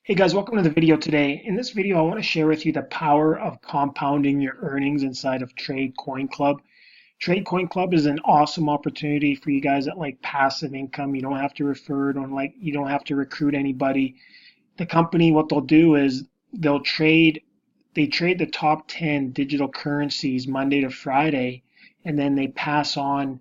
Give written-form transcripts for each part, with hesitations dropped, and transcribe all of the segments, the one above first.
Hey guys, welcome to the video today. In this video, I want to share with you the power of compounding your earnings inside of Trade Coin Club. Trade Coin Club is an awesome opportunity for you guys that like passive income. You don't have to refer, you don't have to recruit anybody. The company, what they'll do is they trade the top 10 digital currencies Monday to Friday, and then they pass on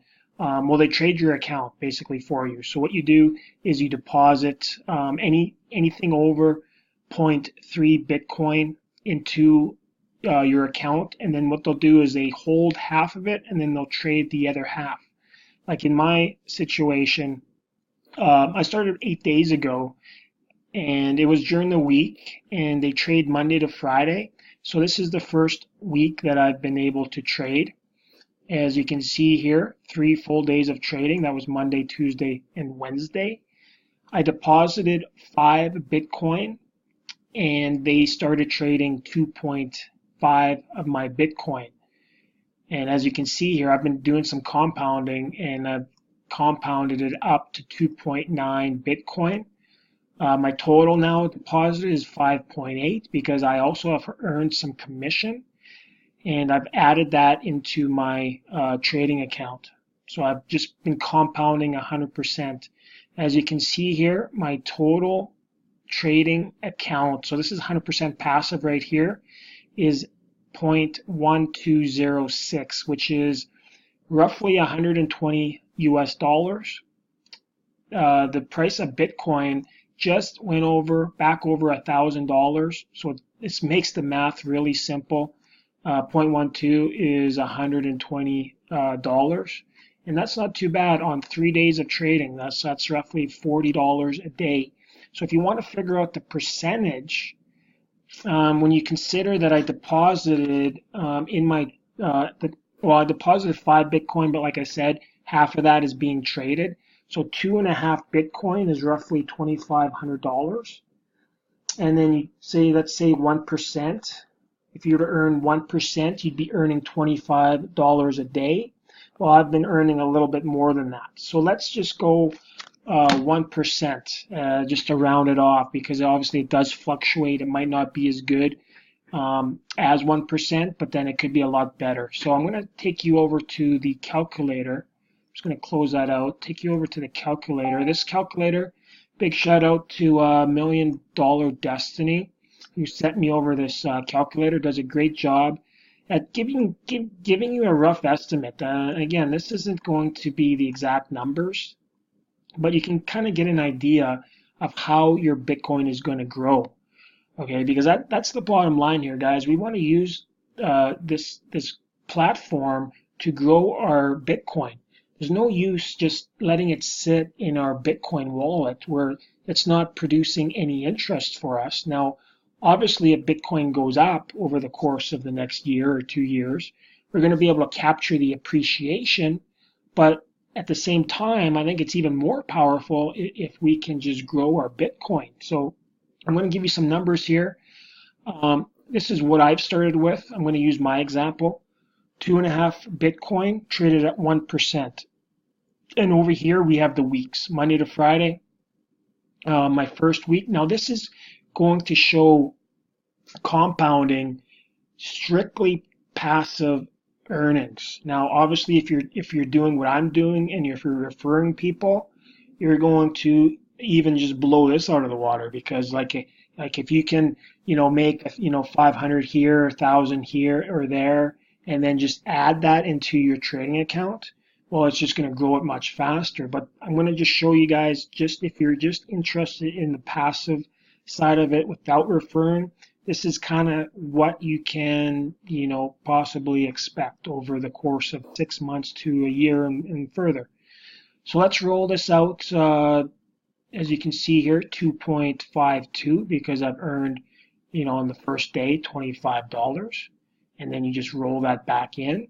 they trade your account basically for you. So what you do is you deposit anything over zero point 0.3 Bitcoin into your account, and then what they'll do is they hold half of it, and then they'll trade the other half. Like in my situation, I started 8 days ago, and it was during the week, and they trade Monday to Friday. So this is the first week that I've been able to trade. As you can see here, 3 full days of trading. That was Monday, Tuesday, and Wednesday. I deposited 5 Bitcoin, and they started trading 2.5 of my Bitcoin. And as you can see here, I've been doing some compounding, and I've compounded it up to 2.9 Bitcoin. My total now deposited is 5.8 because I also have earned some commission, and I've added that into my trading account. So I've just been compounding 100%. As you can see here, my total trading account, so this is 100% passive right here, is 0.1206, which is roughly 120 US dollars. The price of Bitcoin just went back over $1,000. So this makes the math really simple. 0.12 is $120, and that's not too bad on 3 days of trading. That's roughly $40 a day. So if you want to figure out the percentage, when you consider that I deposited I deposited 5 Bitcoin, but like I said, half of that is being traded. So 2.5 Bitcoin is roughly $2,500. And then let's say 1%. If you were to earn 1%, you'd be earning $25 a day. Well, I've been earning a little bit more than that. So let's just go 1%, just to round it off, because obviously it does fluctuate. It might not be as good as 1%, but then it could be a lot better. So I'm going to take you over to the calculator. I'm just going to close that out, take you over to the calculator. This calculator, big shout out to $1 Million Destiny, who sent me over this calculator. Does a great job at giving you a rough estimate. Again, this isn't going to be the exact numbers, but you can kind of get an idea of how your Bitcoin is going to grow. Okay, because that's the bottom line here, guys. We want to use this platform to grow our Bitcoin. There's no use just letting it sit in our Bitcoin wallet where it's not producing any interest for us. Now, obviously, if Bitcoin goes up over the course of the next year or 2 years, we're going to be able to capture the appreciation. But at the same time, I think it's even more powerful if we can just grow our Bitcoin. So I'm going to give you some numbers here. This is what I've started with. I'm going to use my example. 2.5 Bitcoin traded at 1%. And over here we have the weeks, Monday to Friday. My first week. Now this is going to show compounding strictly passive earnings. Now, obviously, if you're doing what I'm doing and if you're referring people, you're going to even just blow this out of the water, because like if you can make 500 here, 1,000 here or there, and then just add that into your trading account, well, it's just going to grow it much faster. But I'm going to just show you guys, just if you're just interested in the passive side of it without referring, this is kind of what you can, possibly expect over the course of 6 months to a year and further. So let's roll this out. As you can see here, 2.52, because I've earned, on the first day, $25. And then you just roll that back in.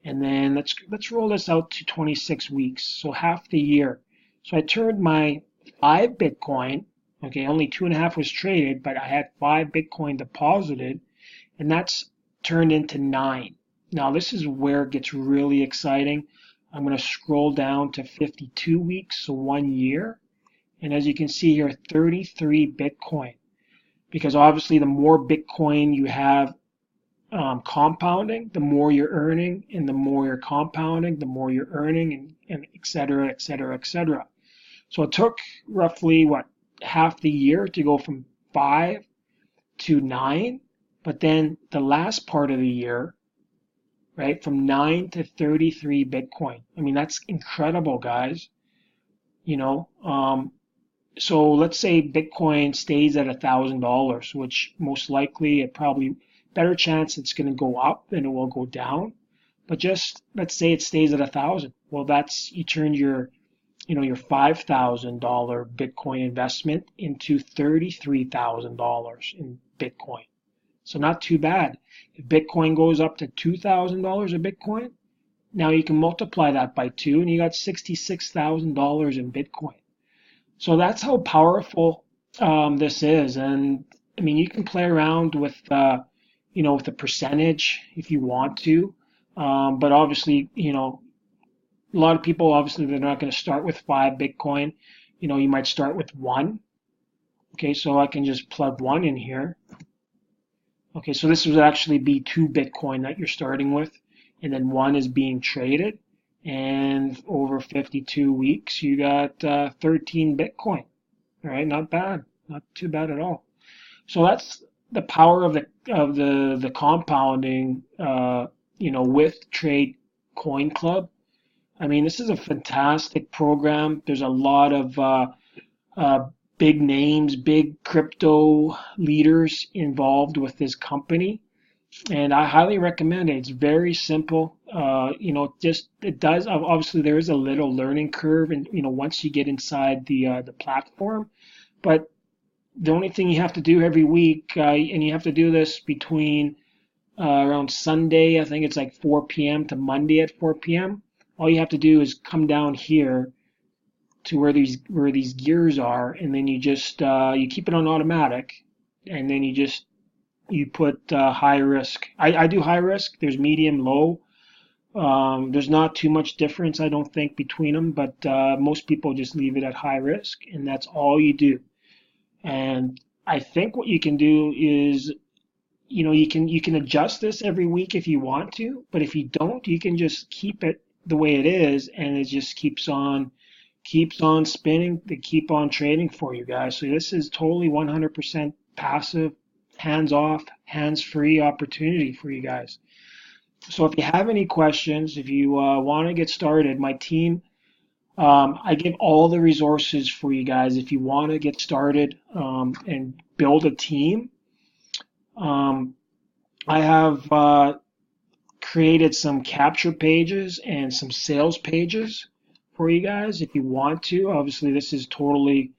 And then let's roll this out to 26 weeks, so half the year. So I turned my 5 Bitcoin. Okay, only 2.5 was traded, but I had 5 Bitcoin deposited, and that's turned into 9. Now this is where it gets really exciting. I'm going to scroll down to 52 weeks, so 1 year. And as you can see here, 33 Bitcoin. because obviously the more Bitcoin you have compounding, the more you're earning, and the more you're compounding, the more you're earning, and et cetera, et cetera, et cetera. So it took roughly half the year to go from 5 to 9, but then the last part of the year, right, from 9 to 33 Bitcoin. I mean, that's incredible, guys. You know, so let's say Bitcoin stays at $1,000, which most likely it probably better chance it's going to go up than it will go down. But just let's say it stays at 1,000. Well, that's you turn your your $5,000 Bitcoin investment into $33,000 in Bitcoin. So not too bad. If Bitcoin goes up to $2,000 a Bitcoin, now you can multiply that by 2 and you got $66,000 in Bitcoin. So that's how powerful this is. And I mean, you can play around with with the percentage if you want to, but obviously, a lot of people, obviously, they're not going to start with 5 Bitcoin. You might start with 1. Okay, so I can just plug 1 in here. Okay, so this would actually be 2 Bitcoin that you're starting with, and then 1 is being traded. And over 52 weeks, you got 13 Bitcoin. All right, not bad, not too bad at all. So that's the power of the compounding, with Trade Coin Club. I mean, this is a fantastic program. There's a lot of big names, big crypto leaders involved with this company, and I highly recommend it. It's very simple. It does. Obviously, there is a little learning curve, and once you get inside the platform, but the only thing you have to do every week, and you have to do this between around Sunday, I think it's like 4 p.m. to Monday at 4 p.m. All you have to do is come down here to where these gears are, and then you just you keep it on automatic, and then you put high risk. I do high risk. There's medium, low. There's not too much difference, I don't think, between them, but most people just leave it at high risk, and that's all you do. And I think what you can do is, you can adjust this every week if you want to, but if you don't, you can just keep it the way it is, and it just keeps on spinning. They keep on trading for you guys. So this is totally 100% passive, hands-off, hands-free opportunity for you guys. So if you have any questions, if you want to get started, my team, I give all the resources for you guys if you want to get started and build a team. I have created some capture pages and some sales pages for you guys if you want to. Obviously, this is totally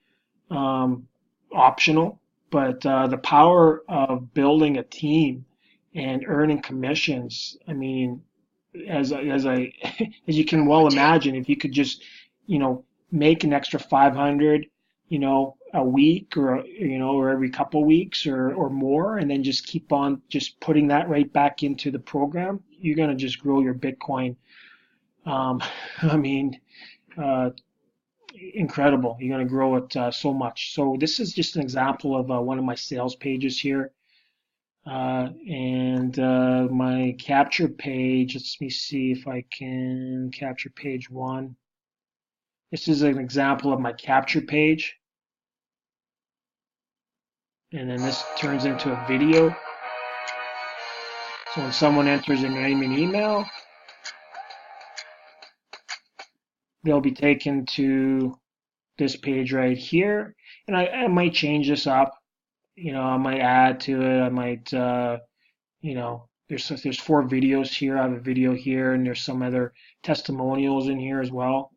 optional, but the power of building a team and earning commissions, I mean, as you can well imagine, if you could just make an extra 500 a week, or every couple weeks or more, and then just keep on just putting that right back into the program, you're going to just grow your Bitcoin. I mean, incredible. You're going to grow it so much. So this is just an example of one of my sales pages here. And my capture page, let me see if I can capture page 1. This is an example of my capture page. And then this turns into a video. So when someone enters their name and email, they'll be taken to this page right here. And I might change this up. I might add to it. I might, there's 4 videos here. I have a video here, and there's some other testimonials in here as well.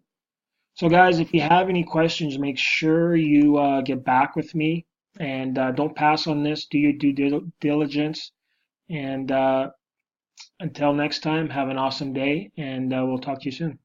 So guys, if you have any questions, make sure you get back with me, and don't pass on this. Do your due diligence. And until next time, have an awesome day, and we'll talk to you soon.